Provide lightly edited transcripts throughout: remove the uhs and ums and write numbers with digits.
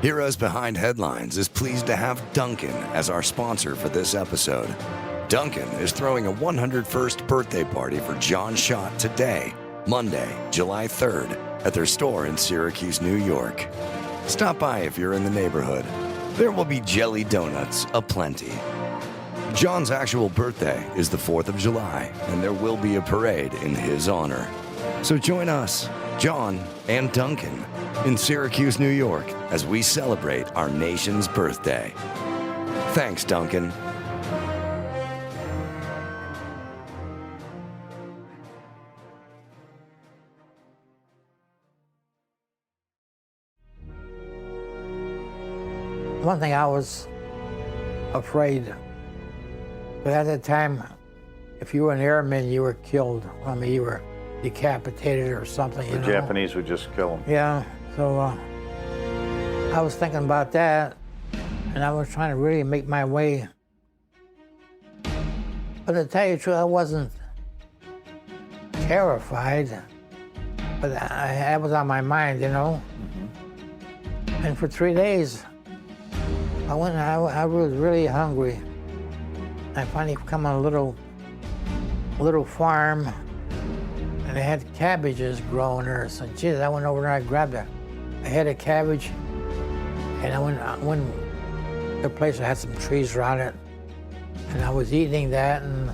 Heroes Behind Headlines is pleased to have Duncan as our sponsor for this episode. Duncan is throwing a 101st birthday party for John Shott today, Monday, July 3rd, at their store in Syracuse, New York. Stop by if you're in the neighborhood. There will be jelly donuts aplenty. John's actual birthday is the 4th of July, and there will be a parade in his honor. So join us, John and Duncan, in Syracuse, New York, as we celebrate our nation's birthday. Thanks, Duncan. One thing I was afraid, but at that time, if you were an airman, you were killed. I mean, you were decapitated or something. The Japanese would just kill them. Yeah, so I was thinking about that, and I was trying to really make my way. But to tell you the truth, I wasn't terrified, but that was on my mind, you know. Mm-hmm. And for 3 days, I was really hungry. I finally come on a little farm, and they had cabbages growing there. So, geez, I went over there, I grabbed a head of cabbage, and I went to a place that had some trees around it, and I was eating that, and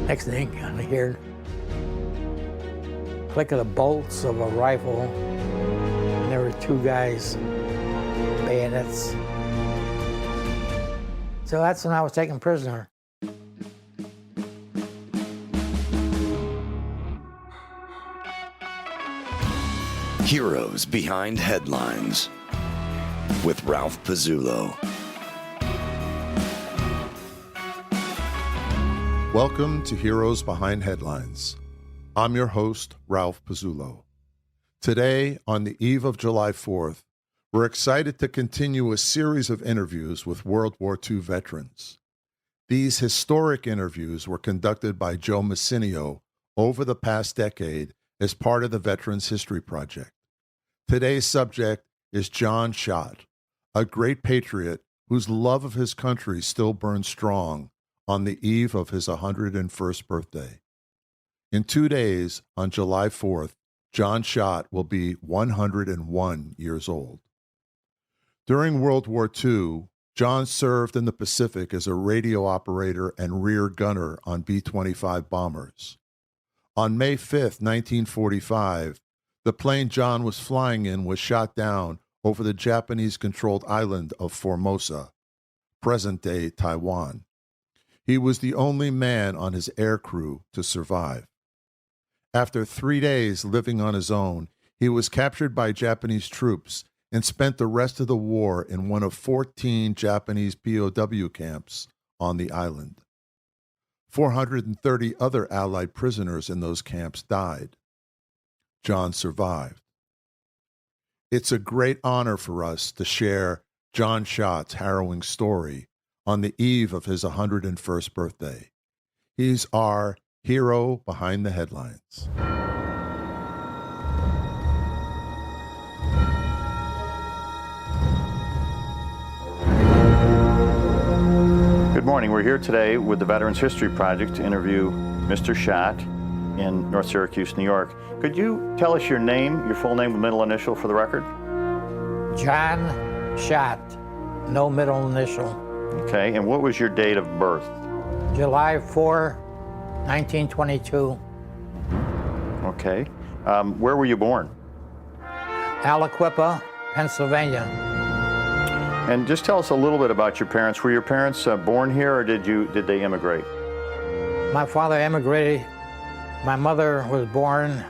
next thing I heard click of the bolts of a rifle, and there were two guys, bayonets. So that's when I was taken prisoner. Heroes Behind Headlines with Ralph Pizzullo. Welcome to Heroes Behind Headlines. I'm your host, Ralph Pizzullo. Today, on the eve of July 4th, we're excited to continue a series of interviews with World War II veterans. These historic interviews were conducted by Joe Massinio over the past decade as part of the Veterans History Project. Today's subject is John Shott, a great patriot whose love of his country still burns strong on the eve of his 101st birthday. In 2 days, on July 4th, John Shott will be 101 years old. During World War II, John served in the Pacific as a radio operator and rear gunner on B-25 bombers. On May 5, 1945, the plane John was flying in was shot down over the Japanese-controlled island of Formosa, present-day Taiwan. He was the only man on his aircrew to survive. After 3 days living on his own, he was captured by Japanese troops and spent the rest of the war in one of 14 Japanese POW camps on the island. 430 other Allied prisoners in those camps died. John survived. It's a great honor for us to share John Shott's harrowing story on the eve of his 101st birthday. He's our hero behind the headlines. Good morning. We're here today with the Veterans History Project to interview Mr. Shott in North Syracuse, New York. Could you tell us your name, your full name and middle initial for the record? John Shott, no middle initial. Okay, and what was your date of birth? July 4, 1922. Okay. Where were you born? Aliquippa, Pennsylvania. And just tell us a little bit about your parents. Were your parents born here, or did they immigrate? My father immigrated. My mother was born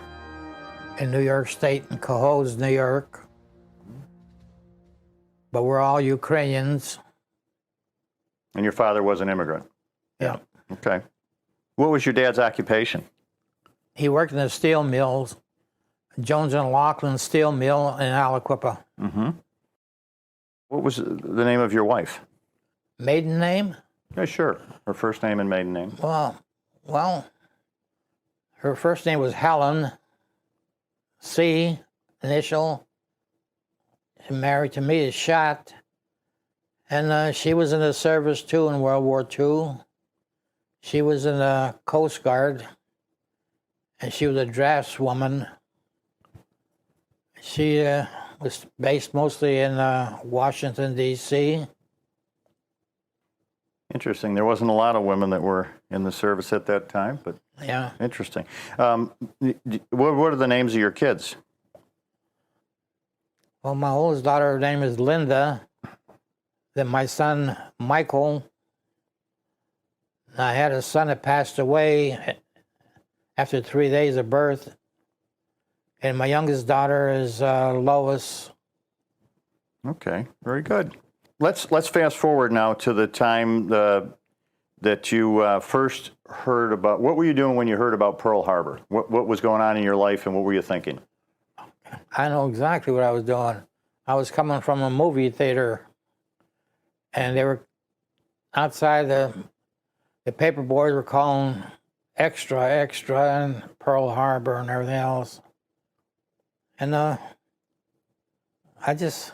in New York State, in Cohoes, New York. But we're all Ukrainians. And your father was an immigrant? Yeah. Okay. What was your dad's occupation? He worked in the steel mills, Jones and Laughlin Steel Mill in Aliquippa. Mm-hmm. What was the name of your wife? Maiden name? Yeah, sure. Her first name and maiden name. Well, her first name was Helen, C, initial, married to me, is Shott. And she was in the service too in World War II. She was in the Coast Guard, and she was a draftswoman. She was based mostly in Washington, D.C. Interesting. There wasn't a lot of women that were in the service at that time, but Yeah. interesting. What are the names of your kids? Well, my oldest daughter, her name is Linda. Then my son, Michael. I had a son that passed away after 3 days of birth. And my youngest daughter is Lois. Okay, very good. Let's fast forward now to the time that you first heard about. What were you doing when you heard about Pearl Harbor? What was going on in your life, and what were you thinking? I know exactly what I was doing. I was coming from a movie theater, and they were outside the paper boys were calling extra, extra, and Pearl Harbor and everything else. And I just...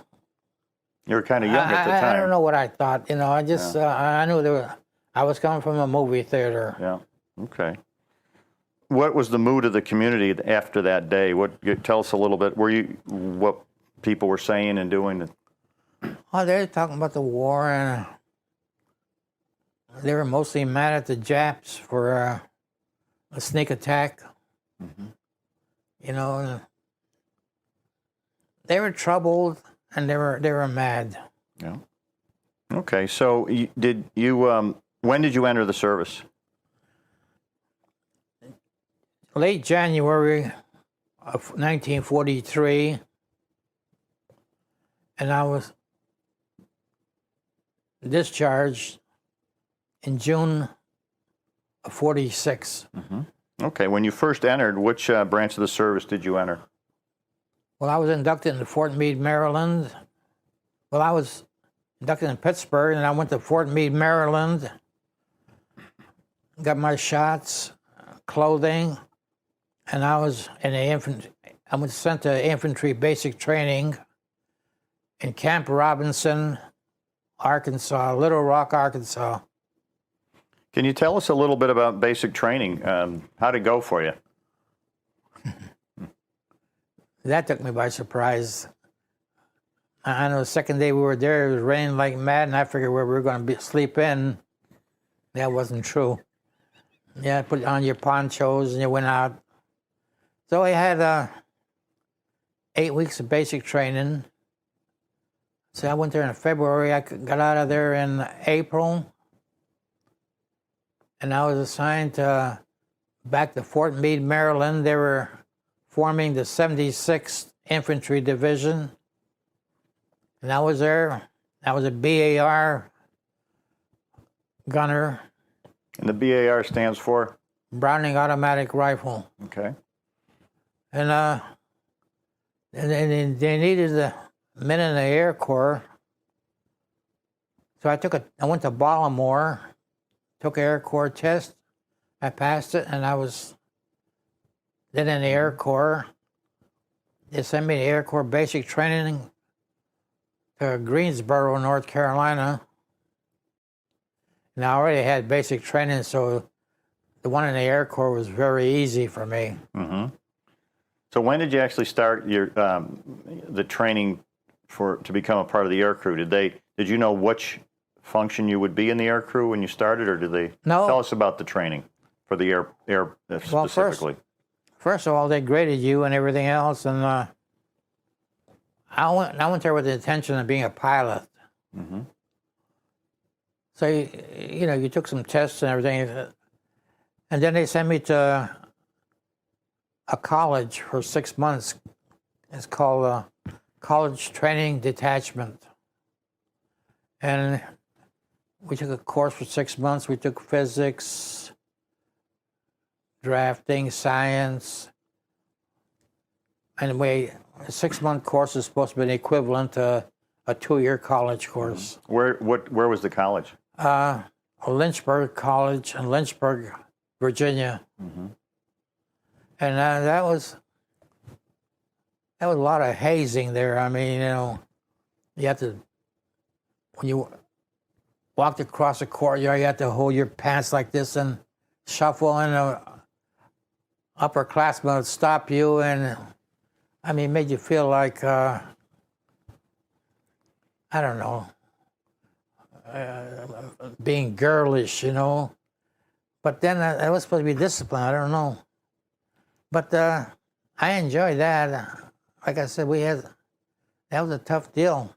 You were kind of young at the time. I don't know what I thought. You know, I just I knew I was coming from a movie theater. Yeah. Okay. What was the mood of the community after that day? Tell us a little bit. What people were saying and doing? Oh, they were talking about the war, and they were mostly mad at the Japs for a sneak attack. Mm-hmm. You know, they were troubled. And they were mad. Yeah. Okay. So when did you enter the service? Late January of 1943, and I was discharged in June of 46. Mm-hmm. Okay. When you first entered, which branch of the service did you enter? Well, I was inducted into Fort Meade, Maryland. Well, I was inducted in Pittsburgh, and I went to Fort Meade, Maryland. Got my shots, clothing, and I was in the infantry. I was sent to infantry basic training in Camp Robinson, Arkansas, Little Rock, Arkansas. Can you tell us a little bit about basic training? How'd it go for you? That took me by surprise. I know the second day we were there, it was raining like mad, and I figured where we were going to sleep in. That wasn't true. Yeah, put on your ponchos and you went out. So I had 8 weeks of basic training. So I went there in February. I got out of there in April. And I was assigned back to Fort Meade, Maryland. They were forming the 76th Infantry Division. And I was there. I was a BAR gunner. And the BAR stands for? Browning Automatic Rifle. Okay. And they needed the men in the Air Corps. So I went to Baltimore, took an Air Corps test. I passed it, and I was then in the Air Corps. They sent me to Air Corps basic training to Greensboro, North Carolina. And I already had basic training, so the one in the Air Corps was very easy for me. Mm-hmm. So when did you actually start your the training to become a part of the air crew? Did you know which function you would be in the air crew when you started, or did they tell us about the training for the air specifically? Well, first of all, they graded you and everything else, and I went there with the intention of being a pilot. Mm-hmm. So you took some tests and everything, and then they sent me to a college for 6 months. It's called College Training Detachment, and we took a course for 6 months. We took physics, drafting, science, and a 6-month course is supposed to be the equivalent to a 2-year college course. Where was the college? Lynchburg College in Lynchburg, Virginia. Mm-hmm. And that was a lot of hazing there. I mean, you have to, when you walked across the courtyard, you had to hold your pants like this and shuffle, and an upperclassman would stop you, and I mean, it made you feel like, I don't know, being girlish, you know. But then I was supposed to be disciplined, I don't know. But I enjoyed that. Like I said, that was a tough deal.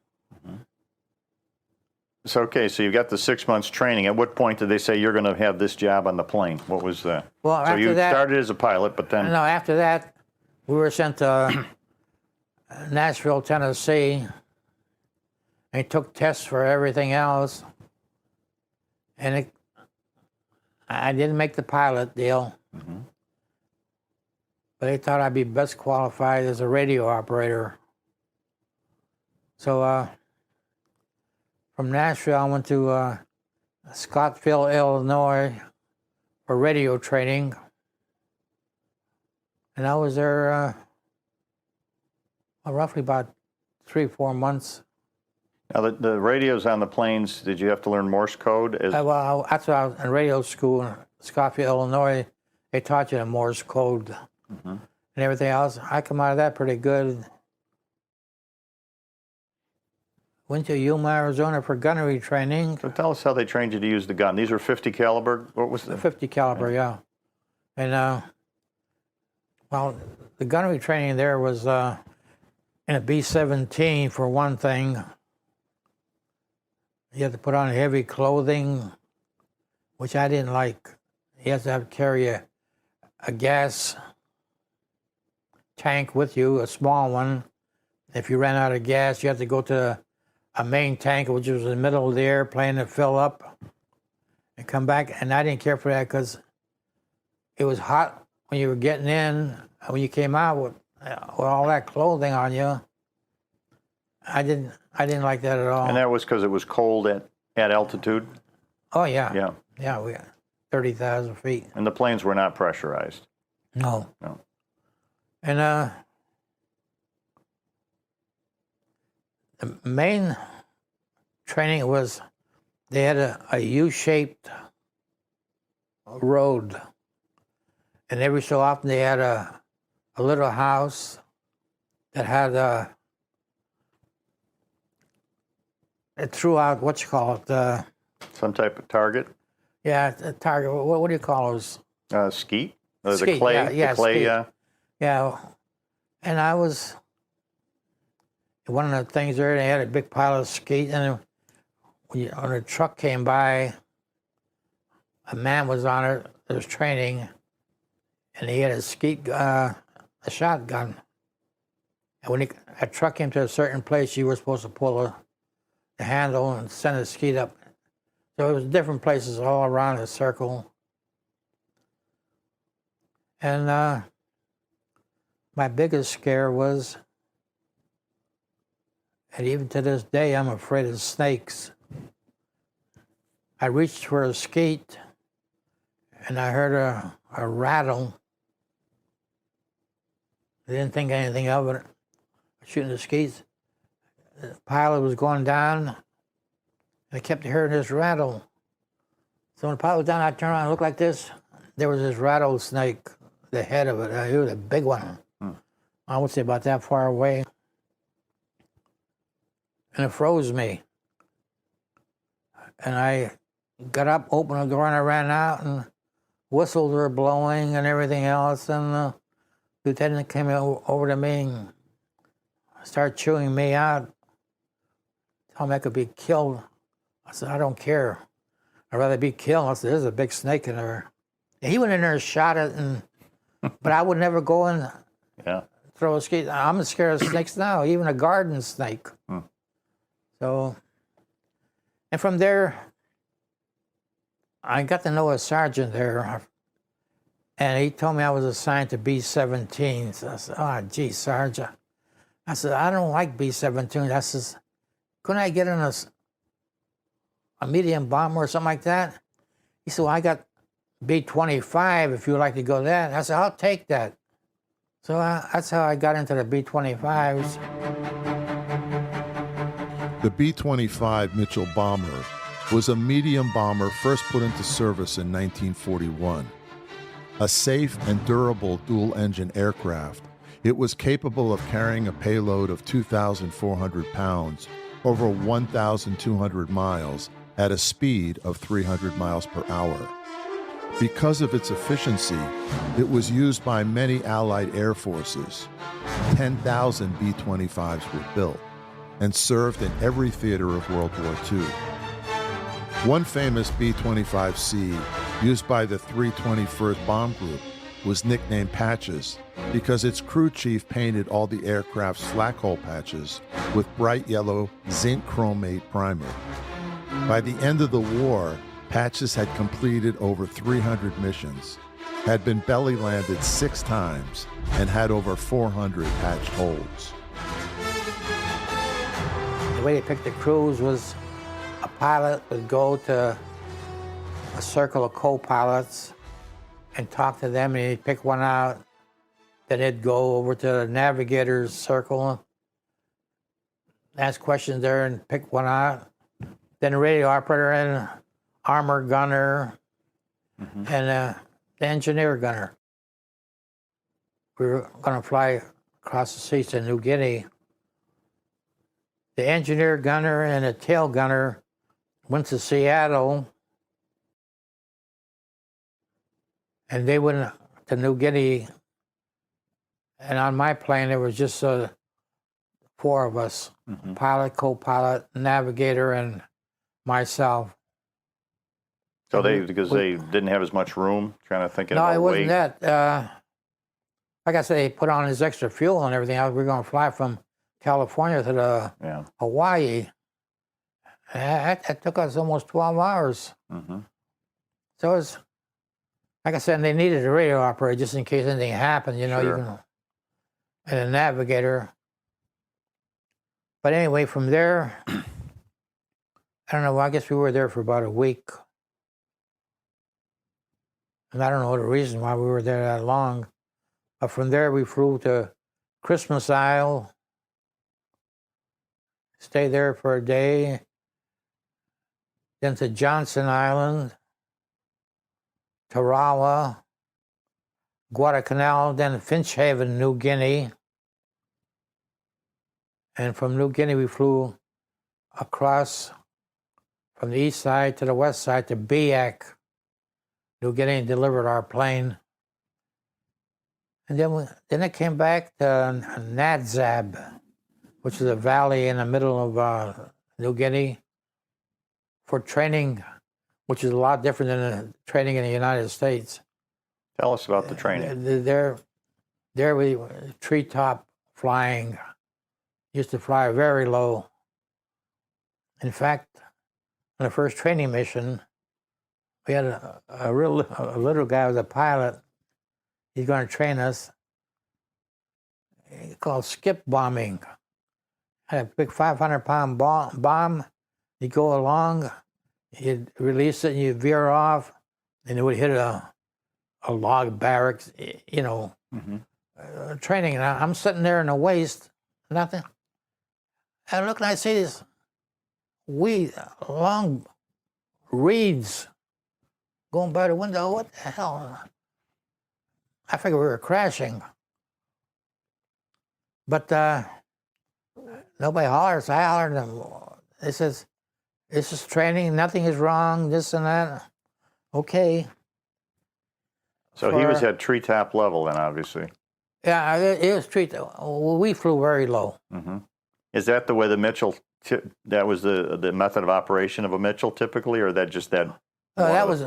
So, okay, so you got the 6 months training. At what point did they say you're going to have this job on the plane? What was that? Well, so after you that, started as a pilot, but then... No, after that, we were sent to Nashville, Tennessee, and took tests for everything else. And I didn't make the pilot deal, but they thought I'd be best qualified as a radio operator. So from Nashville, I went to Scottsville, Illinois for radio training. And I was there roughly about 3 or 4 months. Now, the radios on the planes, did you have to learn Morse code? Well, that's why I was in radio school in Scottsville, Illinois. They taught you the Morse code and everything else. I come out of that pretty good. Went to Yuma, Arizona for gunnery training. So tell us how they trained you to use the gun. These were 50 caliber? What was the 50 caliber, yeah. And, well, the gunnery training there was in a B-17 for one thing. You had to put on heavy clothing, which I didn't like. You had to carry a gas tank with you, a small one. If you ran out of gas, you had to go to a main tank, which was in the middle of the airplane, and fill up and come back. And I didn't care for that because it was hot when you were getting in. When you came out with all that clothing on you, I didn't like that at all. And that was because it was cold at altitude? Oh, yeah. Yeah. Yeah, we got 30,000 feet. And the planes were not pressurized? No. No. And the main training was they had a U-shaped road. And every so often they had a little house that had it threw out Some type of target? Yeah, a target. What do you call those? Skeet? Skeet, The clay? yeah, the clay, skeet. Yeah, and I was one of the things there. They had a big pile of skeet, and when a truck came by, a man was on it. That was training, and he had a skeet, a shotgun. And when a truck came to a certain place, you were supposed to pull the handle and send the skeet up. So it was different places all around the circle. And my biggest scare was, and even to this day, I'm afraid of snakes. I reached for a skeet, and I heard a rattle. I didn't think anything of it. Shooting the skeets. The pilot was going down, and I kept hearing this rattle. So when the pilot was down, I turned around and looked like this. There was this rattlesnake, the head of it. It was a big one. I would say about that far away. And it froze me. And I got up, opened the door, and I ran out, and whistles were blowing and everything else. And the lieutenant came over to me and started chewing me out. Told me I could be killed. I said, I don't care. I'd rather be killed. I said, there's a big snake in there. And he went in there and shot it, but I would never go and throw a skeet. I'm scared of snakes now, even a garden snake. So, and from there, I got to know a sergeant there, and he told me I was assigned to B-17. So I said, oh, gee, Sergeant. I said, I don't like B-17. I says, couldn't I get in a medium bomber or something like that? He said, well, I got B-25 if you would like to go that. I said, I'll take that. So that's how I got into the B-25s. The B-25 Mitchell bomber was a medium bomber first put into service in 1941. A safe and durable dual-engine aircraft, it was capable of carrying a payload of 2,400 pounds over 1,200 miles at a speed of 300 miles per hour. Because of its efficiency, it was used by many Allied air forces. 10,000 B-25s were built and served in every theater of World War II. One famous B-25C used by the 321st Bomb Group was nicknamed Patches because its crew chief painted all the aircraft's flak hole patches with bright yellow zinc chromate primer. By the end of the war, Patches had completed over 300 missions, had been belly landed 6 times, and had over 400 patched holes. The way they picked the crews was a pilot would go to a circle of co-pilots and talk to them, and he'd pick one out. Then he'd go over to the navigator's circle, ask questions there and pick one out. Then the radio operator and armor gunner and the engineer gunner. We were going to fly across the seas to New Guinea. The engineer gunner and the tail gunner went to Seattle, and they went to New Guinea. And on my plane, there was just 4 of us, pilot, co-pilot, navigator, and myself. So because they didn't have as much room, kind of thinking about No, it wasn't weight. that. Like I said, they put on his extra fuel and everything else. We were going to fly from California to Hawaii. That took us almost 12 hours. So it was, like I said, they needed a radio operator just in case anything happened, you know, and a navigator. But anyway, from there, I don't know, I guess we were there for about a week. And I don't know the reason why we were there that long. But from there, we flew to Christmas Isle, stayed there for a day, then to Johnson Island, Tarawa, Guadalcanal, then Finch Haven, New Guinea. And from New Guinea, we flew across from the east side to the west side to Biak, New Guinea, and delivered our plane. And then it came back to Nadzab, which is a valley in the middle of New Guinea, for training, which is a lot different than the training in the United States. Tell us about the training. There we treetop flying. Used to fly very low. In fact, on the first training mission, we had a little guy who was a pilot. He's going to train us. It's called skip bombing. Had a big 500-pound bomb. You go along, you'd release it, and you veer off, and it would hit a log barracks, you know, training. And I'm sitting there in the waist, nothing. And look, and I see this long reeds going by the window. What the hell? I figured we were crashing. But nobody hollers. I hollered at them. They says, this is training, nothing is wrong, this and that. Okay. So he was at treetop level then, obviously. Yeah, it was treetop. We flew very low. Is that the way the Mitchell, that was the method of operation of a Mitchell typically, or that just that? That was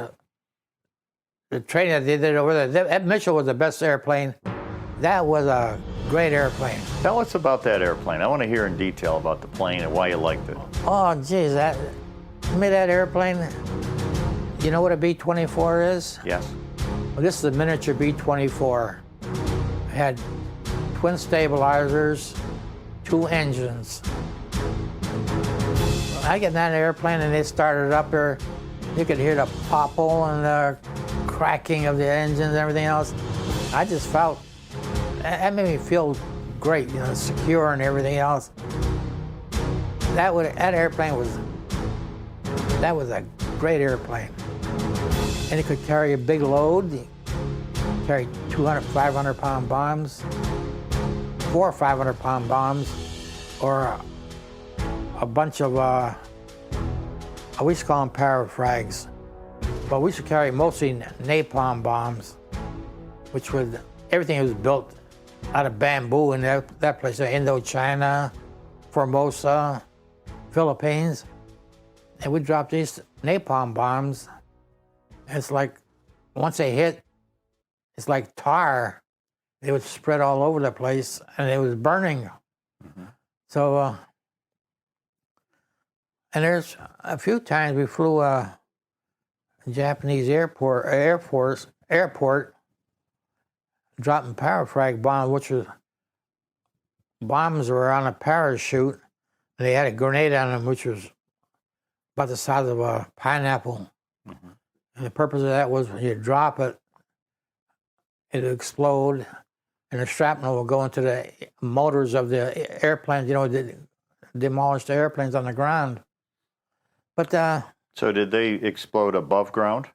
the training that they did over there. That Mitchell was the best airplane. That was a great airplane. Tell us about that airplane. I want to hear in detail about the plane and why you liked it. Oh, geez, that airplane, you know what a B-24 is? Yes. Well, this is a miniature B-24. It had twin stabilizers, 2 engines. I get in that airplane and they started up there. You could hear the popple and the cracking of the engines and everything else. I just felt, that made me feel great, you know, secure and everything else. that airplane was a great airplane, and it could carry a big load, carry 200, 500-pound bombs, 4 500-pound bombs, or a bunch of we used to call them parafrags, but we used to carry mostly napalm bombs, which would everything was built out of bamboo in that place, Indochina, Formosa, Philippines. And we dropped these napalm bombs. It's like, once they hit, it's like tar. They would spread all over the place, and it was burning. So, and there's a few times we flew a Japanese airport, dropping parafrag bombs, which was bombs were on a parachute, and they had a grenade on them, which was about the size of a pineapple. And the purpose of that was when you drop it, it would explode, and the shrapnel would go into the motors of the airplanes, demolish the airplanes on the ground. But So did they explode above ground?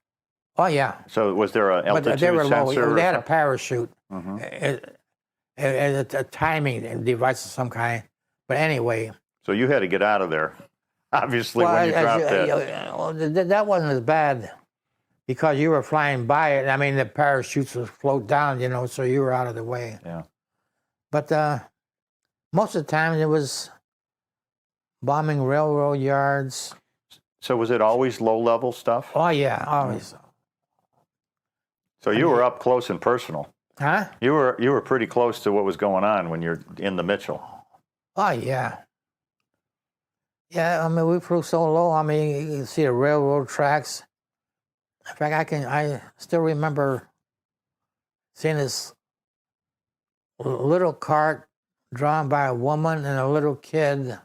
oh yeah. So was there an altitude They were sensor? low. They had a parachute, a timing device of some kind. But anyway. So you had to get out of there, obviously, when you dropped that. That wasn't as bad because you were flying by it. I mean, the parachutes would float down, so you were out of the way. Yeah. But most of the time it was bombing railroad yards. So was it always low-level stuff? Oh, yeah, always. So you were up close and personal. Huh? You were pretty close to what was going on when you're in the Mitchell. Oh, yeah. Yeah, I mean, we flew so low. I mean, you can see the railroad tracks. In fact, I still remember seeing this little cart drawn by a woman and a little kid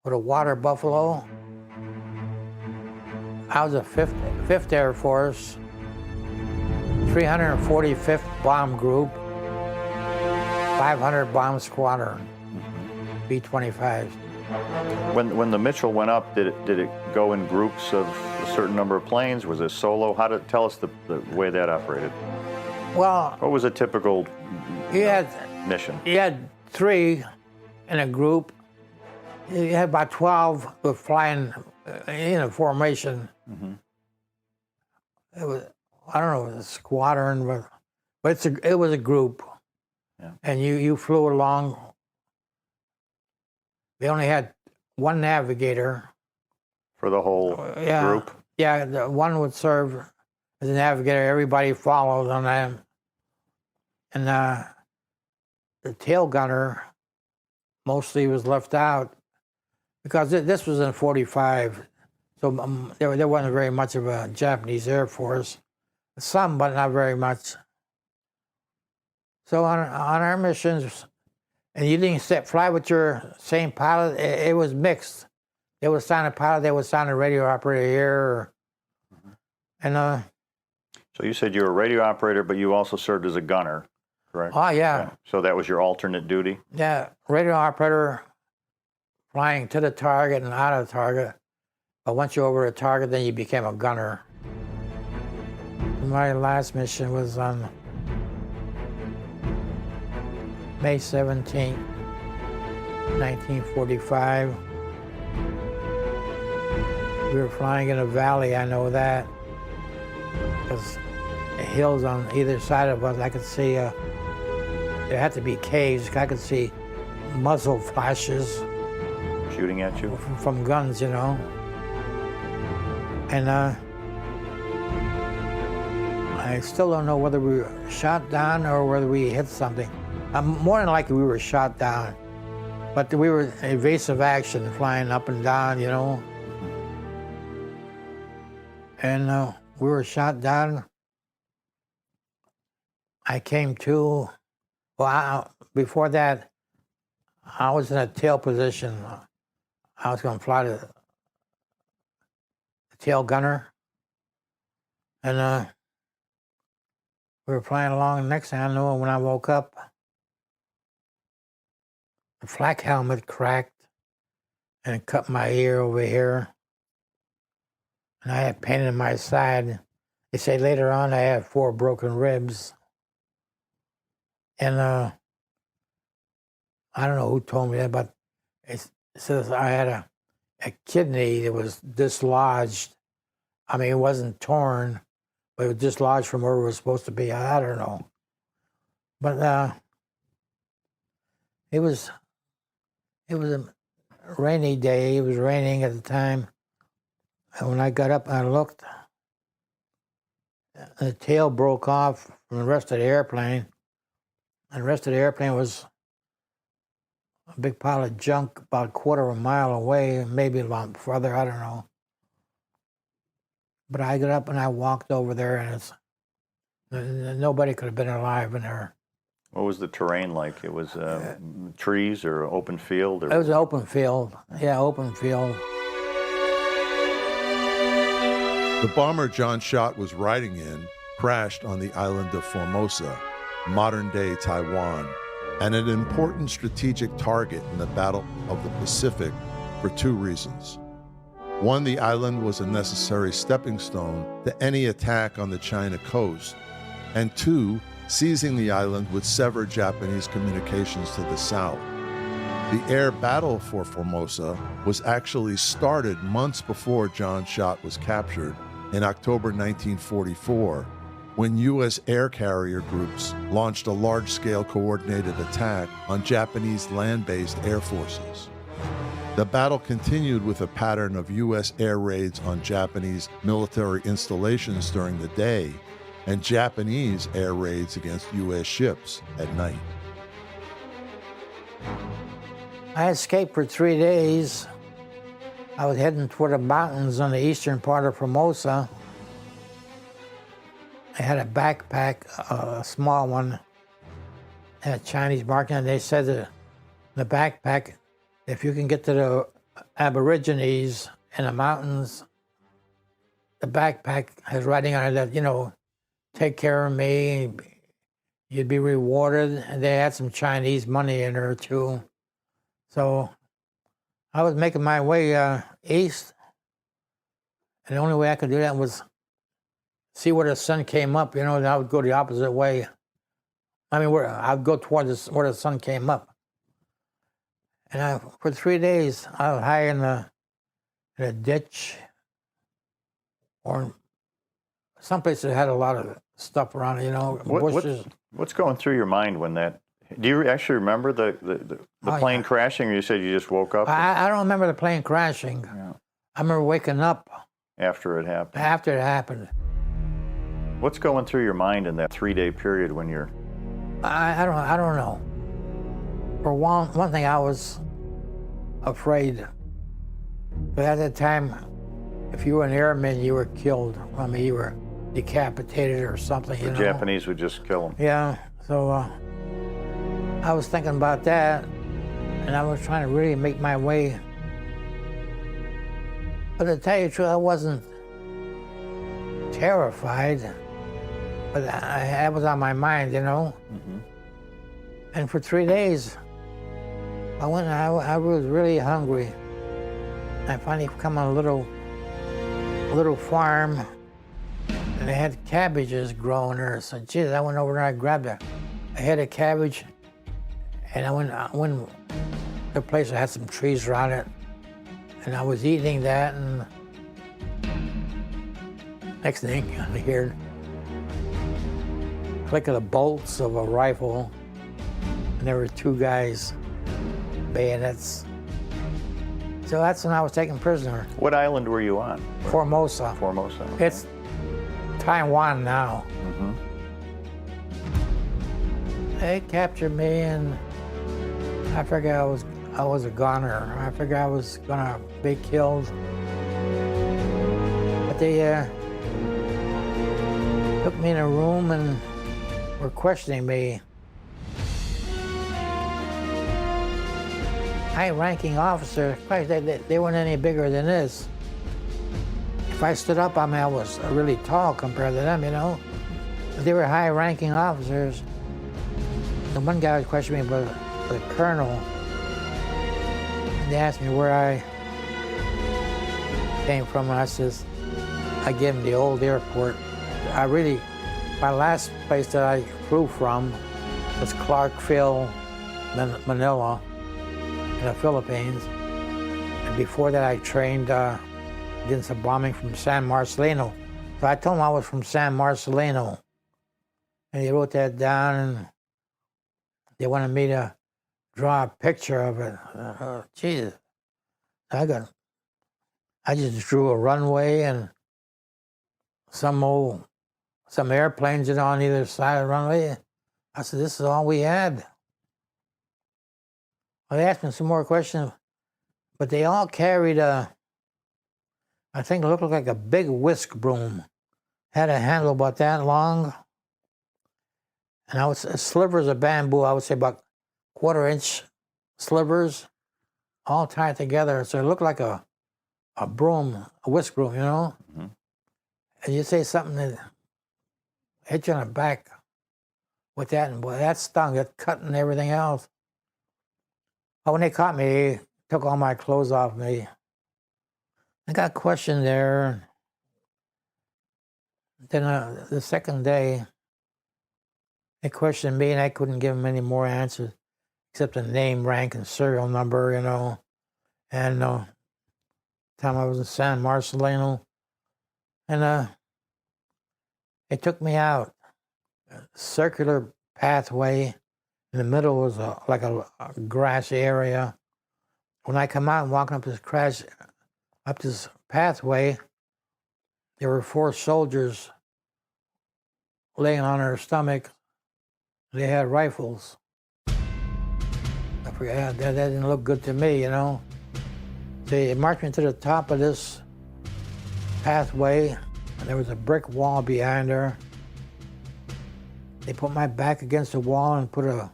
with a water buffalo. I was a 5th Air Force, 345th Bomb Group, 500 Bomb Squadron, B-25s. When the Mitchell went up, did it go in groups of a certain number of planes? Was it solo? Tell us the way that operated? Well, what was a typical mission? You had 3 in a group. You had about 12 who were flying in a formation. It was, I don't know, it was a squadron, but it was a group. Yeah. And you flew along. They only had 1 navigator. For the whole group? Yeah, the one would serve as a navigator. Everybody followed on them. And the tail gunner mostly was left out because this was in 45. So there wasn't very much of a Japanese Air Force. Some, but not very much. So on our missions, and you didn't fly with your same pilot, it was mixed. They would assign a pilot, they would assign a radio operator here. And so you said you were a radio operator, but you also served as a gunner, correct? Oh, yeah. So that was your alternate duty? Yeah, radio operator flying to the target and out of the target. But once you're over the target, then you became a gunner. My last mission was on May 17, 1945. We were flying in a valley, I know that, because the hills on either side of us, I could see, there had to be caves, I could see muzzle flashes. Shooting at you? From guns, And I still don't know whether we were shot down or whether we hit something. More than likely we were shot down. But we were evasive action, flying up and down, And we were shot down. I came to, before that, I was in a tail position. I was going to fly the tail gunner. And we were flying along, and next thing I know, when I woke up, the flak helmet cracked, and cut my ear over here. And I had pain in my side. They say later on I had 4 broken ribs. And I don't know who told me that, but it says I had a kidney that was dislodged. I mean, it wasn't torn, but it was dislodged from where it was supposed to be. I don't know. But it was a rainy day. It was raining at the time. And when I got up and I looked, the tail broke off from the rest of the airplane. And the rest of the airplane was a big pile of junk about a quarter of a mile away, maybe a lot further, I don't know. But I got up and I walked over there, and nobody could have been alive in there. What was the terrain like? It was trees or open field? Or? It was an open field. Yeah, open field. The bomber John Shott was riding in crashed on the island of Formosa, modern-day Taiwan, and an important strategic target in the Battle of the Pacific for 2 reasons. 1, the island was a necessary stepping stone to any attack on the China coast, and 2, seizing the island would sever Japanese communications to the south. The air battle for Formosa was actually started months before John Shott was captured in October 1944, when U.S. air carrier groups launched a large-scale coordinated attack on Japanese land-based air forces. The battle continued with a pattern of U.S. air raids on Japanese military installations during the day and Japanese air raids against U.S. ships at night. I escaped for 3 days. I was heading toward the mountains on the eastern part of Formosa. I had a backpack, a small one, had a Chinese marking, and they said that the backpack, if you can get to the Aborigines in the mountains, the backpack has writing on it that, you know, take care of me, you'd be rewarded. And they had some Chinese money in there too. So I was making my way east, and the only way I could do that was see where the sun came up, you know, and I would go the opposite way. I mean, I'd go toward where the sun came up. And for 3 days, I was hiding in a ditch or someplace that had a lot of stuff around it, you know, bushes. What's going through your mind when that? Do you actually remember the plane crashing, or you said you just woke up? I don't remember the plane crashing. Yeah. I remember waking up After it happened. after it happened. What's going through your mind in that 3-day period when you're? I don't know. For one thing, I was afraid. But at that time, if you were an airman, you were killed. I mean, you were decapitated or something. The Japanese would just kill them. Yeah. So I was thinking about that, and I was trying to really make my way. But to tell you the truth, I wasn't terrified, but that was on my mind, you know. Mm-hmm. And for 3 days, I was really hungry. I finally come on a little farm, and they had cabbages growing there. So, geez, I went over there, I grabbed a head of cabbage, and I went to a place that had some trees around it, and I was eating that, and next thing I heard click of the bolts of a rifle, and there were 2 guys, bayonets. So that's when I was taken prisoner. What island were you on? Formosa. Formosa. Okay. It's Taiwan now. Mm-hmm. They captured me, and I figured I was a goner. I figured I was gonna be killed. But they took me in a room and were questioning me. High-ranking officer, they weren't any bigger than this. If I stood up, I mean, I was really tall compared to them, you know. But they were high-ranking officers. The one guy was questioning me about the colonel. And they asked me where I came from, and I gave him the old airport. My last place that I flew from was Clarkville, Manila, in the Philippines. And before that, I trained, did some bombing from San Marcelino. So I told him I was from San Marcelino. And he wrote that down, and they wanted me to draw a picture of it. Jesus. I just drew a runway and some airplanes on either side of the runway. I said, this is all we had. Well, they asked me some more questions, but they all carried I think it looked like a big whisk broom. Had a handle about that long. And slivers of bamboo, I would say about 1/4-inch slivers, all tied together. So it looked like a broom, a whisk broom, you know? Mm-hmm. And you say something that hit you on the back with that, and boy, that stung, it cut and everything else. But when they caught me, they took all my clothes off me. I got questioned there. Then the second day, they questioned me, and I couldn't give them any more answers except the name, rank, and serial number, you know. And time I was in San Marcelino, and they took me out. A circular pathway. In the middle was like a grassy area. When I come out and walking up this pathway, there were 4 soldiers laying on their stomach. They had rifles. I forgot, that didn't look good to me, you know. They marched me to the top of this pathway, and there was a brick wall behind her. They put my back against the wall and put a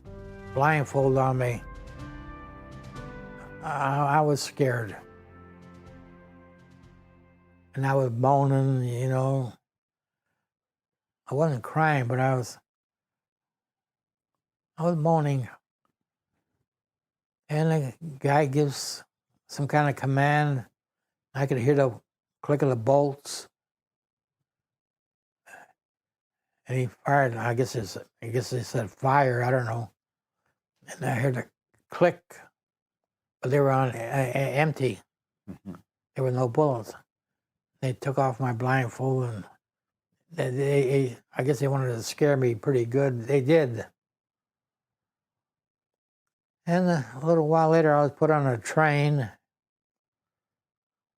blindfold on me. I was scared. And I was moaning, you know. I wasn't crying, but I was moaning. And the guy gives some kind of command. I could hear the click of the bolts. And he fired. I guess they said fire. I don't know. And I heard a click, but they were on empty. Mm-hmm. There were no bullets. They took off my blindfold, and I guess they wanted to scare me pretty good. They did. And a little while later, I was put on a train.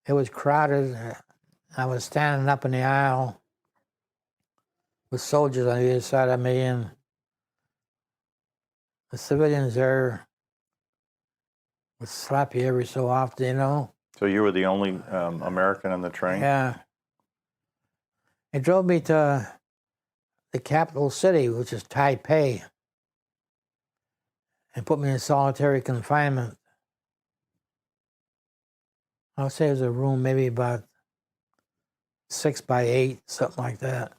It was crowded. I was standing up in the aisle with soldiers on either side of me, and the civilians there would slap you every so often, you know. So you were the only American on the train? Yeah. It drove me to the capital city, which is Taipei, and put me in solitary confinement. I would say it was a room maybe about 6 by 8, something like that,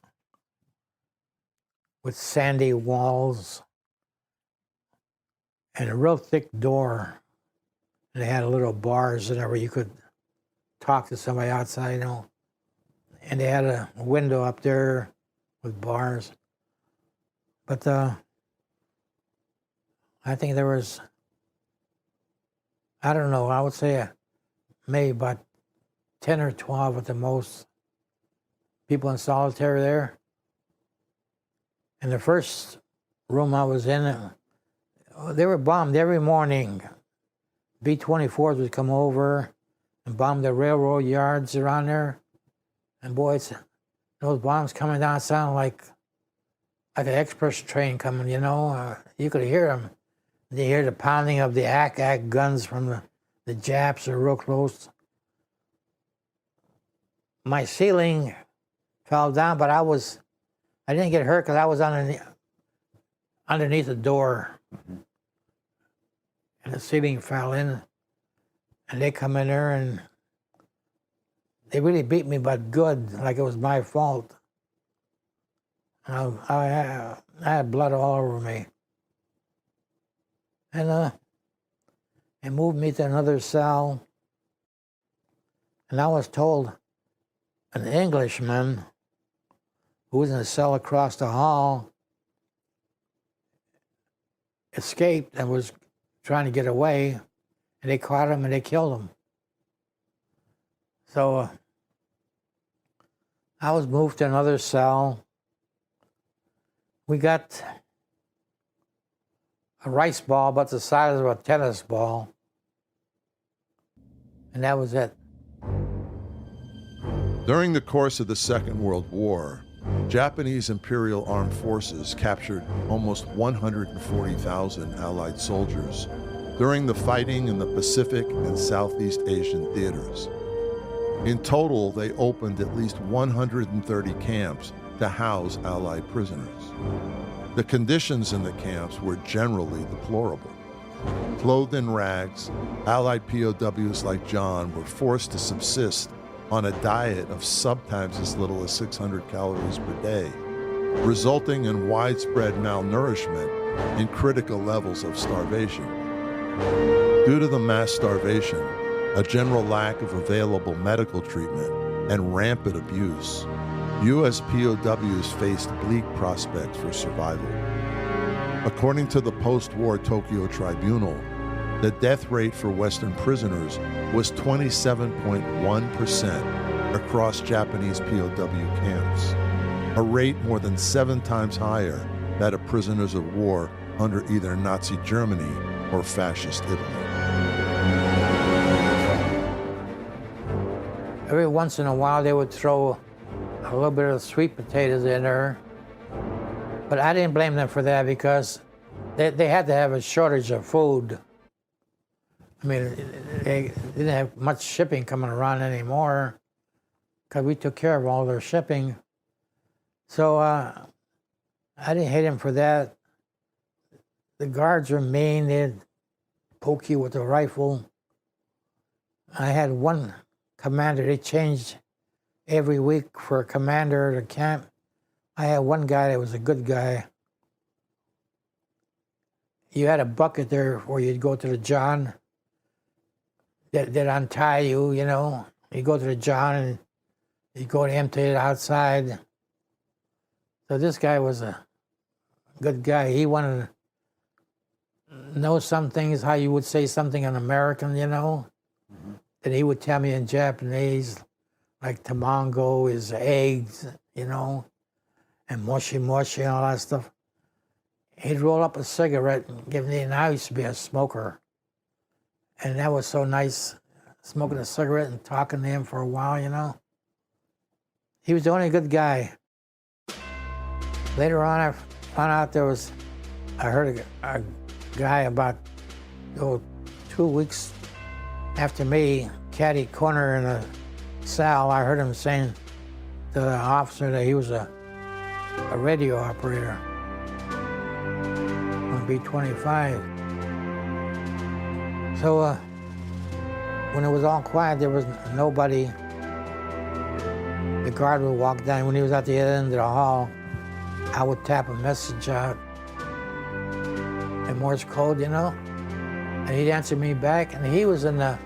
with sandy walls and a real thick door. And they had little bars in there where you could talk to somebody outside, you know. And they had a window up there with bars. But I think there was, I don't know, I would say maybe about 10 or 12 at the most people in solitary there. And the first room I was in, they were bombed every morning. B-24s would come over and bomb the railroad yards around there. And boys, those bombs coming down sound like an express train coming, you know. You could hear them. You hear the pounding of the AK guns from the Japs are real close. My ceiling fell down, but I didn't get hurt because I was underneath the door. Mm-hmm. And the ceiling fell in, and they come in there, and they really beat me, but good, like it was my fault. I had blood all over me. And they moved me to another cell, And I was told an Englishman who was in a cell across the hall escaped and was trying to get away, and they caught him and they killed him. So I was moved to another cell. We got a rice ball about the size of a tennis ball, and that was it. During the course of the Second World War, Japanese Imperial Armed Forces captured almost 140,000 Allied soldiers during the fighting in the Pacific and Southeast Asian theaters. In total, they opened at least 130 camps to house Allied prisoners. The conditions in the camps were generally deplorable. Clothed in rags, Allied POWs like John were forced to subsist on a diet of sometimes as little as 600 calories per day, resulting in widespread malnourishment and critical levels of starvation. Due to the mass starvation, a general lack of available medical treatment, and rampant abuse, U.S. POWs faced bleak prospects for survival. According to the post-war Tokyo Tribunal, the death rate for Western prisoners was 27.1% across Japanese POW camps, a rate more than 7 times higher than that of prisoners of war under either Nazi Germany or Fascist Italy. Every once in a while, they would throw a little bit of sweet potatoes in there. But I didn't blame them for that because they had to have a shortage of food. I mean, they didn't have much shipping coming around anymore because we took care of all their shipping. So I didn't hate them for that. The guards were mean. They'd poke you with a rifle. I had one commander, they changed every week for a commander to camp. I had one guy that was a good guy. You had a bucket there where you'd go to the john. They'd untie you, you know. You go to the john and you go to empty it outside. So this guy was a good guy. He wanted to know some things, how you would say something in American, you know. Mm-hmm. And he would tell me in Japanese, like tamango is eggs, you know, and moshi moshi and all that stuff. He'd roll up a cigarette and give me, and I used to be a smoker. And that was so nice, smoking a cigarette and talking to him for a while, you know. He was the only good guy. Later on, I found out I heard a guy about 2 weeks after me, catty corner in a cell, I heard him saying to the officer that he was a radio operator on B-25. So when it was all quiet, there was nobody. The guard would walk down. When he was at the end of the hall, I would tap a message out in Morse code, you know, and he'd answer me back. And he was in the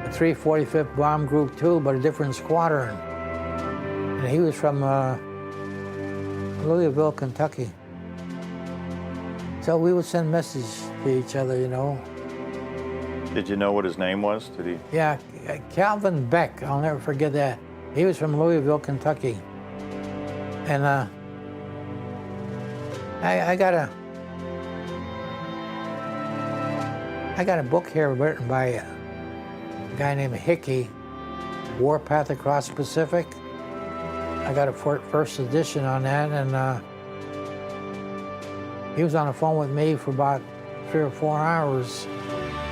345th Bomb Group too, but a different squadron. And he was from Louisville, Kentucky. So we would send messages to each other, you know. Did you know what his name was? Did he? Yeah, Calvin Beck, I'll never forget that. He was from Louisville, Kentucky. And I got a book here written by a guy named Hickey, Warpath Across the Pacific. I got a first edition on that, and he was on the phone with me for about 3 or 4 hours.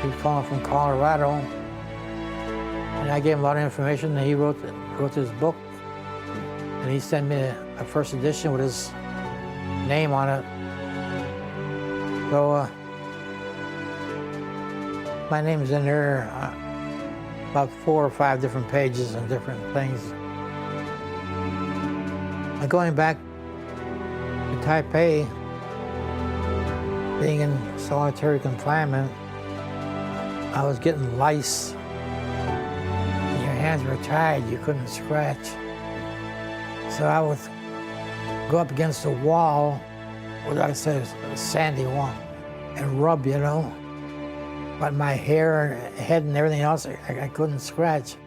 He was calling from Colorado, and I gave him a lot of information, and he wrote this book, and he sent me a first edition with his name on it. So my name's in there, about 4 or 5 different pages and different things. Going back to Taipei, being in solitary confinement, I was getting lice in your hands were tied. You couldn't scratch. So I would go up against the wall, or like I said, a sandy wall, and rub, you know. But my hair and head and everything else, I couldn't scratch.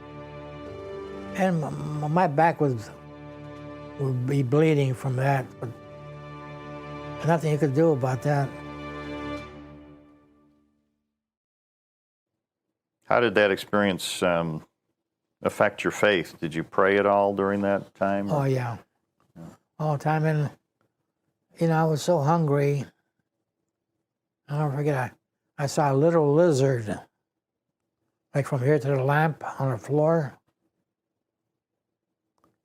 And my back would be bleeding from that, but nothing you could do about that. How did that experience affect your faith? Did you pray at all during that time? Oh, yeah. All the time. And, you know, I was so hungry. I'll never forget, I saw a little lizard, like from here to the lamp on the floor.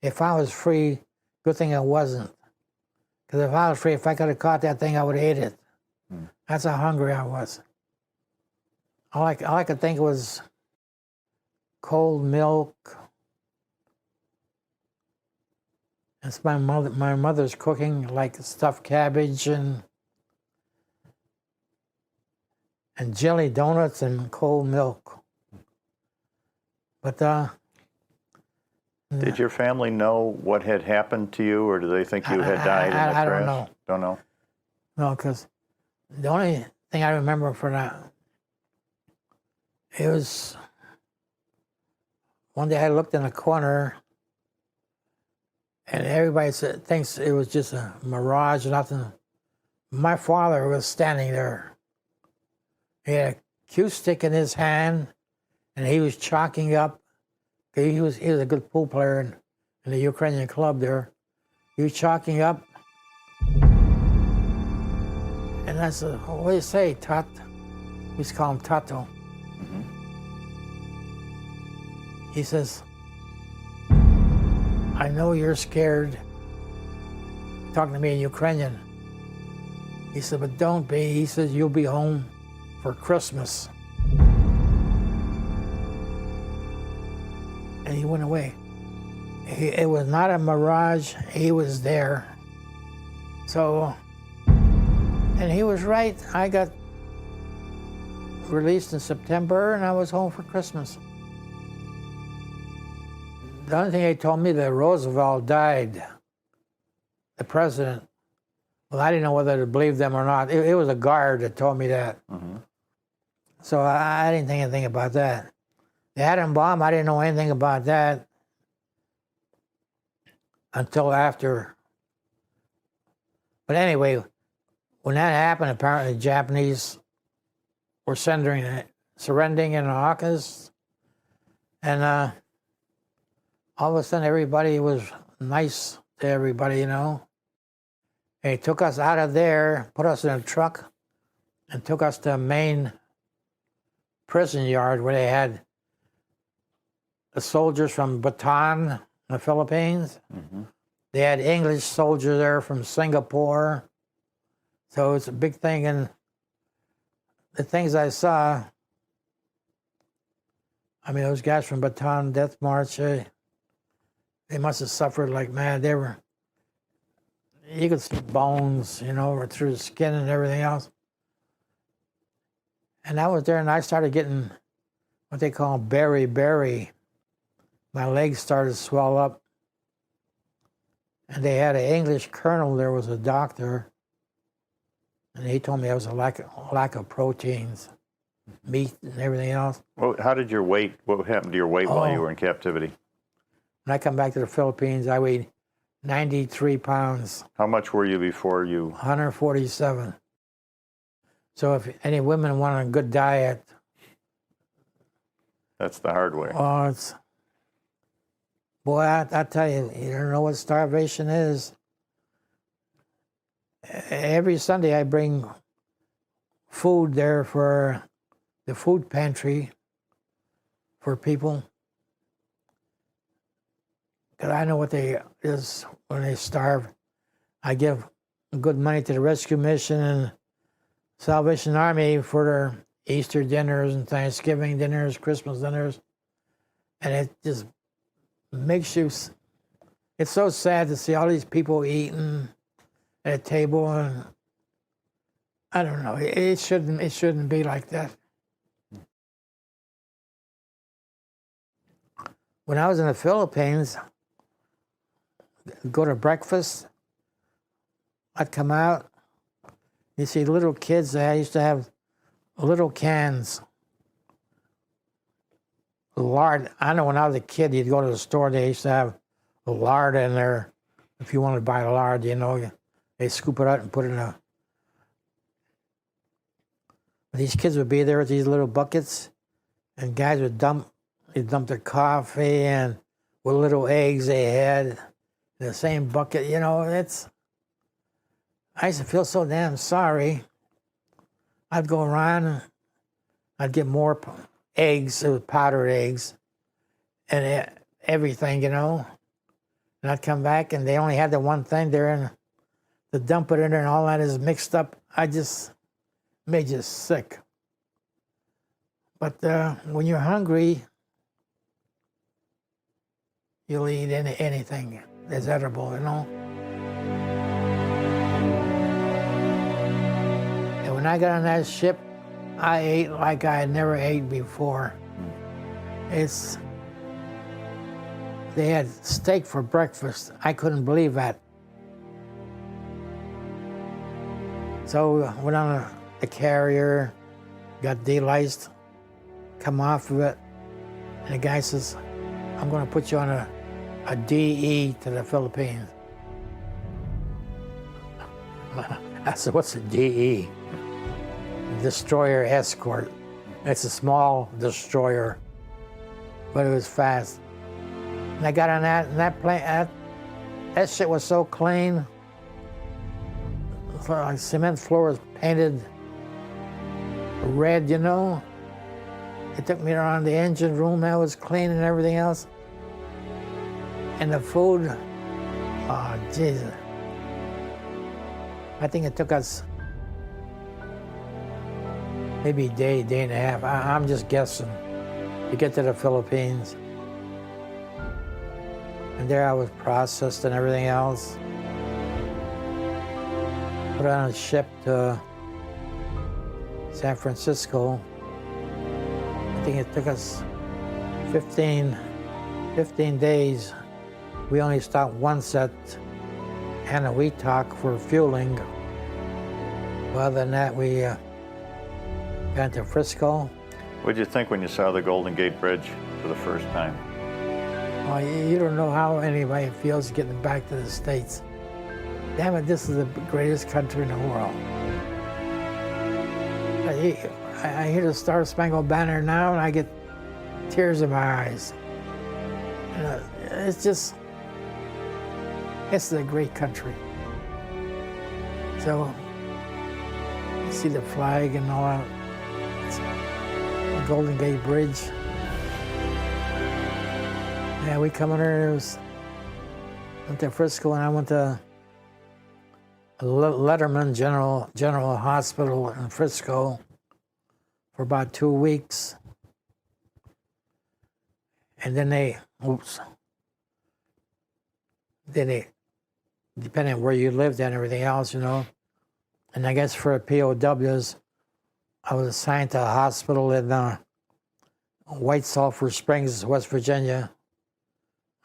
If I was free, good thing I wasn't. Because if I was free, if I could have caught that thing, I would have ate it. That's how hungry I was. All I could think was cold milk. It's my mother's cooking, like stuffed cabbage and jelly donuts and cold milk. But did your family know what had happened to you, or do they think you had died in the crash? I don't know. Don't know? No, because the only thing I remember for that, it was one day I looked in the corner and everybody thinks it was just a mirage, nothing. My father was standing there. He had a cue stick in his hand and he was chalking up. He was a good pool player in the Ukrainian club there. He was chalking up. And I said, what do you say, Tat? We used to call him Tato. He says, I know you're scared. Talking to me in Ukrainian. He said, but don't be. He says, you'll be home for Christmas. And he went away. It was not a mirage. He was there. So, and he was right. I got released in September and I was home for Christmas. The only thing they told me that Roosevelt died, the president. Well, I didn't know whether to believe them or not. It was a guard that told me that. So I didn't think anything about that. The atom bomb, I didn't know anything about that until after. But anyway, when that happened, apparently the Japanese were surrendering in August. And all of a sudden, everybody was nice to everybody, you know. And he took us out of there, put us in a truck, and took us to the main prison yard where they had the soldiers from Bataan, the Philippines. They had English soldiers there from Singapore. So it's a big thing. And the things I saw, I mean, those guys from Bataan Death March, they must have suffered like mad. They were, you could see bones, you know, through the skin and everything else. And I was there and I started getting what they call beriberi. My legs started to swell up. And they had an English colonel there, was a doctor. And he told me there was a lack of proteins, meat and everything else. Well, how did your weight, what happened to your weight while you were in captivity? When I come back to the Philippines, I weighed 93 pounds. How much were you before you? 147. So if any women want a good diet. That's the hard way. Oh, it's, boy, I tell you, you don't know what starvation is. Every Sunday I bring food there for the food pantry for people. Because I know what they is when they starve. I give good money to the Rescue Mission and Salvation Army for their Easter dinners and Thanksgiving dinners, Christmas dinners. And it just makes you, it's so sad to see all these people eating at a table, and I don't know, it shouldn't be like that. when I was in the Philippines, go to breakfast, I'd come out, you see little kids, they used to have little cans, lard. I know when I was a kid, you'd go to the store, they used to have lard in there. If you wanted to buy lard, you know, they scoop it out and put it in a... These kids would be there with these little buckets, and guys would dump their coffee and with little eggs they had in the same bucket. You know, I used to feel so damn sorry. I'd go around and I'd get more eggs, it was powdered eggs, and everything, you know. And I'd come back and they only had the one thing there, and to dump it in there and all that is mixed up. Made you sick. But when you're hungry, you'll eat anything that's edible, you know. And when I got on that ship, I ate like I had never ate before. They had steak for breakfast. I couldn't believe that. So I went on the carrier, got deliced, come off of it, and the guy says, I'm going to put you on a DE to the Philippines. I said, what's a DE? Destroyer escort. It's a small destroyer, but it was fast. And I got on that, and that plane, that shit was so clean. The cement floor was painted red, you know. They took me around the engine room, that was clean and everything else. And the food, oh, Jesus. I think it took us maybe a day and a half. I'm just guessing to get to the Philippines. And there I was processed and everything else. Put on a ship to San Francisco. I think it took us 15 days. We only stopped once at Anahuac for fueling. Other than that, we got to Frisco. What did you think when you saw the Golden Gate Bridge for the first time? Oh, you don't know how anybody feels getting back to the States. Damn it, this is the greatest country in the world. I hear the Star Spangled Banner now, and I get tears in my eyes. It's a great country. So, you see the flag and all that. The Golden Gate Bridge. Yeah, we come in there, went to Frisco, and I went to Letterman General Hospital in Frisco for about 2 weeks. And then they, depending on where you lived and everything else, you know. And I guess for POWs, I was assigned to a hospital in White Sulphur Springs, West Virginia,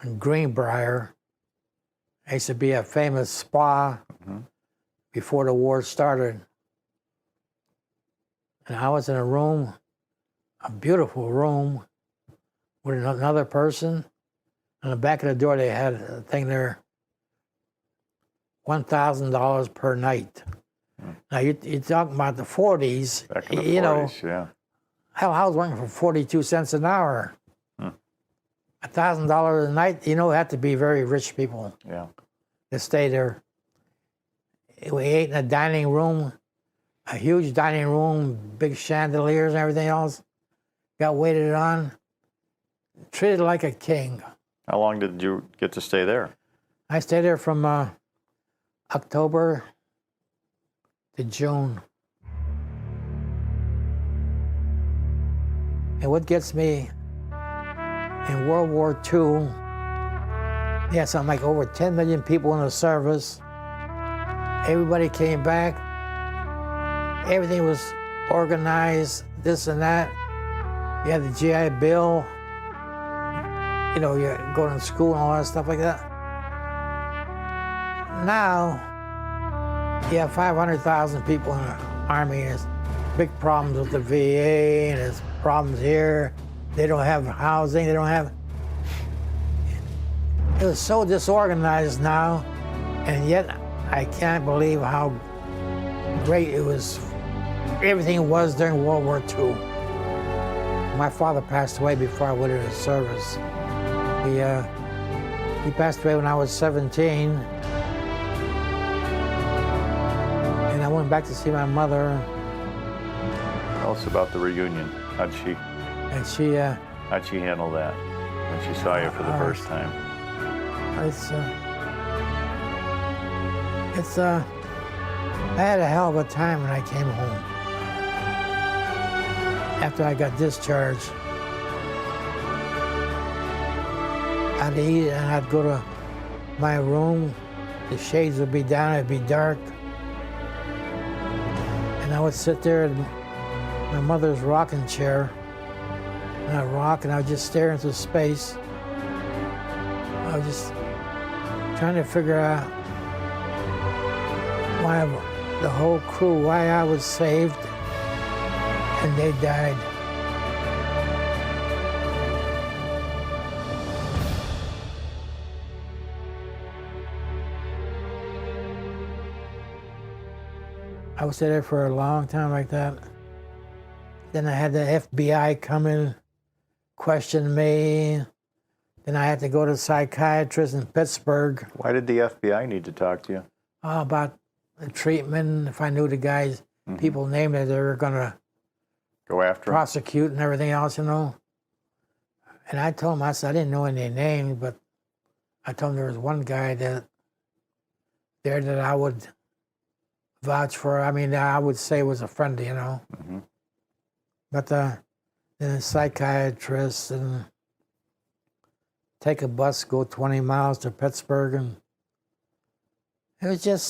in Greenbrier. It used to be a famous spa before the war started. And I was in a room, a beautiful room, with another person. On the back of the door, they had a thing there, $1,000 per night. Now, you're talking about the 40s. Back in the 40s, yeah. Hell, I was working for 42 cents an hour. $1,000 a night, you know, it had to be very rich people to stay there. We ate in a dining room, a huge dining room, big chandeliers and everything else. Got waited on, treated like a king. How long did you get to stay there? I stayed there from October to June. And what gets me, in World War II, they had something like over 10 million people in the service. Everybody came back. Everything was organized, this and that. You had the GI Bill. you know, you go to school and all that stuff like that. Now, you have 500,000 people in the Army, and there's big problems with the VA, and there's problems here. They don't have housing, they don't have... It was so disorganized now, and yet I can't believe how great it was. Everything was during World War II. My father passed away before I went into service. He passed away when I was 17. And I went back to see my mother. Tell us about the reunion. How'd she handle that when she saw you for the first time? I had a hell of a time when I came home. After I got discharged, I'd eat and I'd go to my room. The shades would be down, it'd be dark. And I would sit there in my mother's rocking chair, and I'd rock and I would just stare into space. I was just trying to figure out why the whole crew, why I was saved and they died. I was there for a long time like that. Then I had the FBI come in, question me. Then I had to go to a psychiatrist in Pittsburgh. Why did the FBI need to talk to you? About the treatment, if I knew the guys, people named that they were going to go after prosecute and everything else, you know. And I told them, I said, I didn't know any names, but I told them there was one guy that I would vouch for. I mean, I would say was a friend, you know. But then a psychiatrist, and take a bus, go 20 miles to Pittsburgh, and it was just,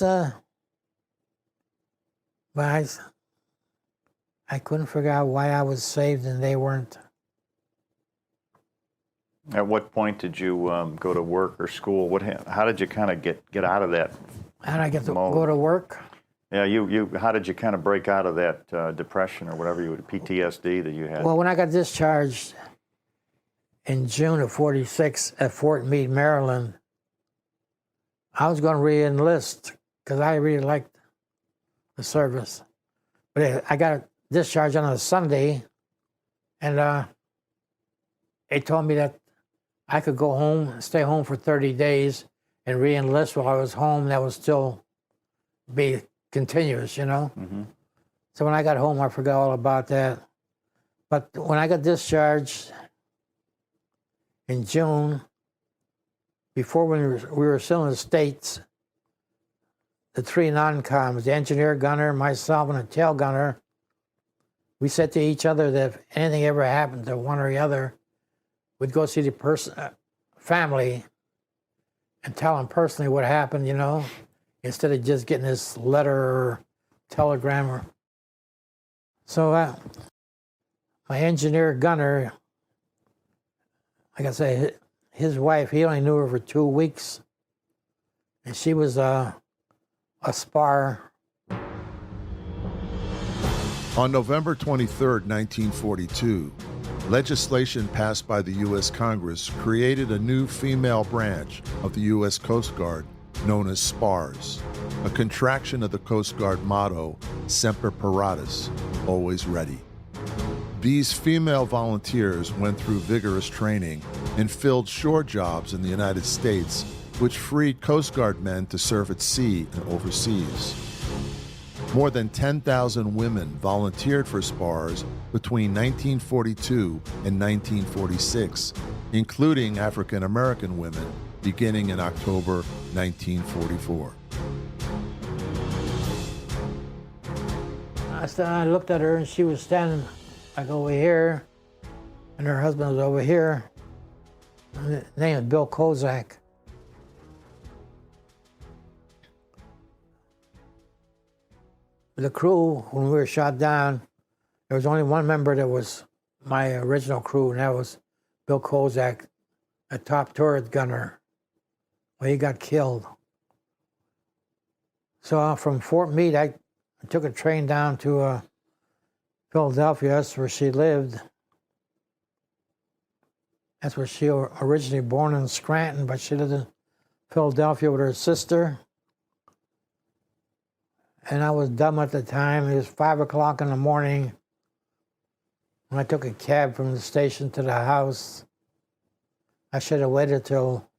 but I couldn't figure out why I was saved and they weren't. At what point did you go to work or school? How did you kind of get out of that? How did I get to go to work? Yeah, how did you kind of break out of that depression or whatever PTSD that you had? Well, when I got discharged in June of '46 at Fort Meade, Maryland, I was going to re-enlist because I really liked the service. But I got discharged on a Sunday, and they told me that I could go home, stay home for 30 days, and re-enlist while I was home. That would still be continuous, you know? So when I got home, I forgot all about that. But when I got discharged in June, before we were still in the States, the three non-coms, the engineer gunner, myself, and the tail gunner, we said to each other that if anything ever happened to one or the other, we'd go see the family and tell them personally what happened, you know, instead of just getting this letter or telegram. So my engineer gunner, like I say, his wife, he only knew her for 2 weeks, and she was a spar. On November 23, 1942, legislation passed by the U.S. Congress created a new female branch of the U.S. Coast Guard known as SPARS, a contraction of the Coast Guard motto, Semper Paratus, always ready. These female volunteers went through vigorous training and filled shore jobs in the United States, which freed Coast Guard men to serve at sea and overseas. More than 10,000 women volunteered for SPARS between 1942 and 1946, including African American women, beginning in October 1944. I looked at her, and she was standing like over here, and her husband was over here. His name is Bill Kozak. The crew, when we were shot down, there was only one member that was my original crew, and that was Bill Kozak, a top turret gunner. Well, he got killed. So from Fort Meade, I took a train down to Philadelphia. That's where she lived. That's where she originally born in Scranton, but she lived in Philadelphia with her sister. And I was dumb at the time. It was 5 o'clock in the morning. And I took a cab from the station to the house. I should have waited till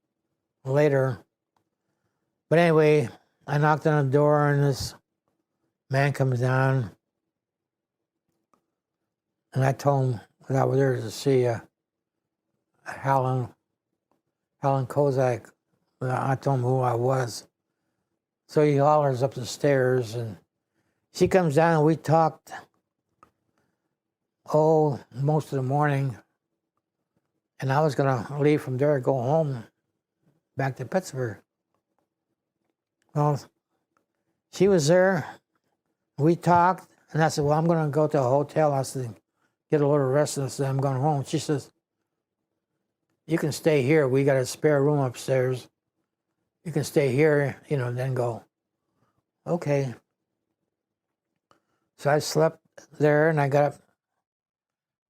later. But anyway, I knocked on the door and this man comes down. And I told him that I was there to see Helen Kozak. I told him who I was. So he hollers up the stairs, and she comes down, and we talked, most of the morning. And I was going to leave from there, go home, back to Pittsburgh. Well, she was there. We talked, and I said, well, I'm going to go to a hotel. I said, get a little rest, and I said, I'm going home. She says, you can stay here. We got a spare room upstairs. You can stay here, and then go. Okay. So I slept there, and I got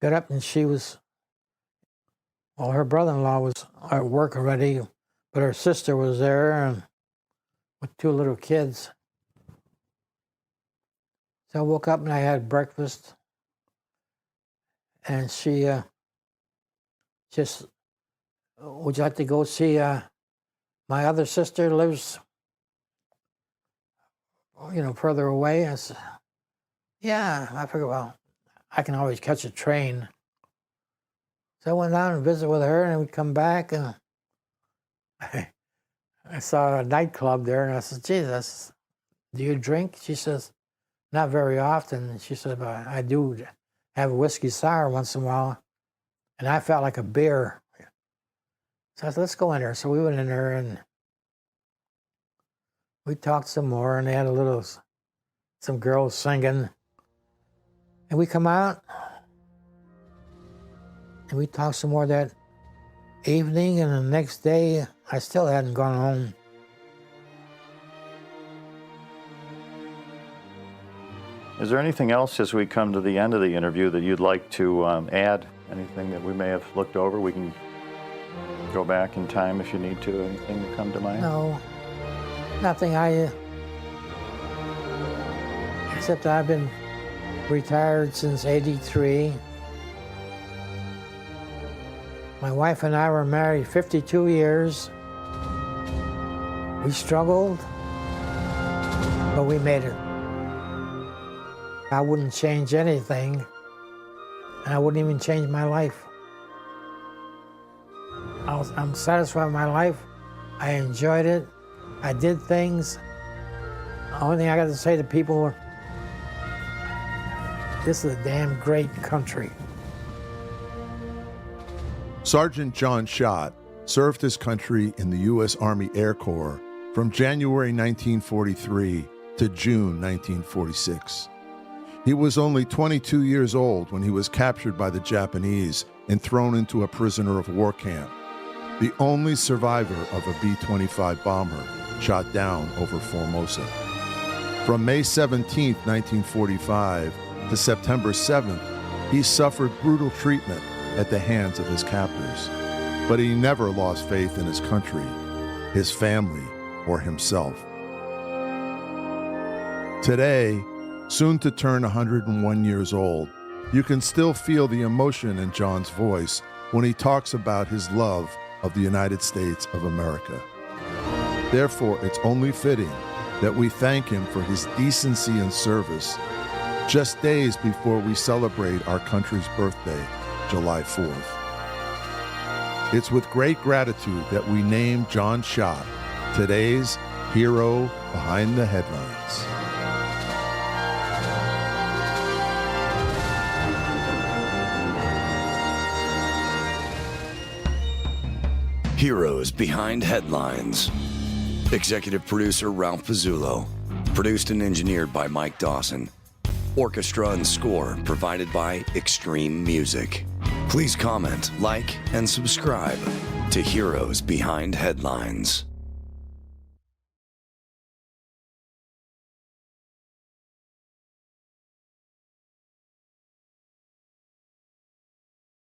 up, and she was, her brother-in-law was at work already, but her sister was there and with 2 little kids. So I woke up and I had breakfast, and she just, would you like to go see my other sister lives, further away? I said, yeah. I figured, well, I can always catch a train. So I went down and visited with her, and we'd come back, and I saw a nightclub there, and I said, Jesus, do you drink? She says, not very often. She said, but I do have a whiskey sour once in a while, and I felt like a beer. So I said, let's go in there. So we went in there, and we talked some more, and they had some girls singing. And we come out, and we talked some more that evening, and the next day, I still hadn't gone home. Is there anything else as we come to the end of the interview that you'd like to add? Anything that we may have looked over? We can go back in time if you need to. Anything that come to mind? No, nothing. Except I've been retired since '83. My wife and I were married 52 years. We struggled, but we made it. I wouldn't change anything, and I wouldn't even change my life. I'm satisfied with my life. I enjoyed it. I did things. The only thing I got to say to people, this is a damn great country. Sergeant John Shott served his country in the U.S. Army Air Corps from January 1943 to June 1946. He was only 22 years old when he was captured by the Japanese and thrown into a prisoner of war camp, the only survivor of a B-25 bomber shot down over Formosa. From May 17, 1945 to September 7th, he suffered brutal treatment at the hands of his captors, but he never lost faith in his country, his family, or himself. Today, soon to turn 101 years old, you can still feel the emotion in John's voice when he talks about his love of the United States of America. Therefore, it's only fitting that we thank him for his decency and service just days before we celebrate our country's birthday, July 4th. It's with great gratitude that we name John Shott today's hero behind the headlines. Heroes Behind Headlines. Executive producer Ralph Pizzullo. Produced and engineered by Mike Dawson. Orchestra and score provided by Extreme Music. Please comment, like, and subscribe. to heroes behind headlines.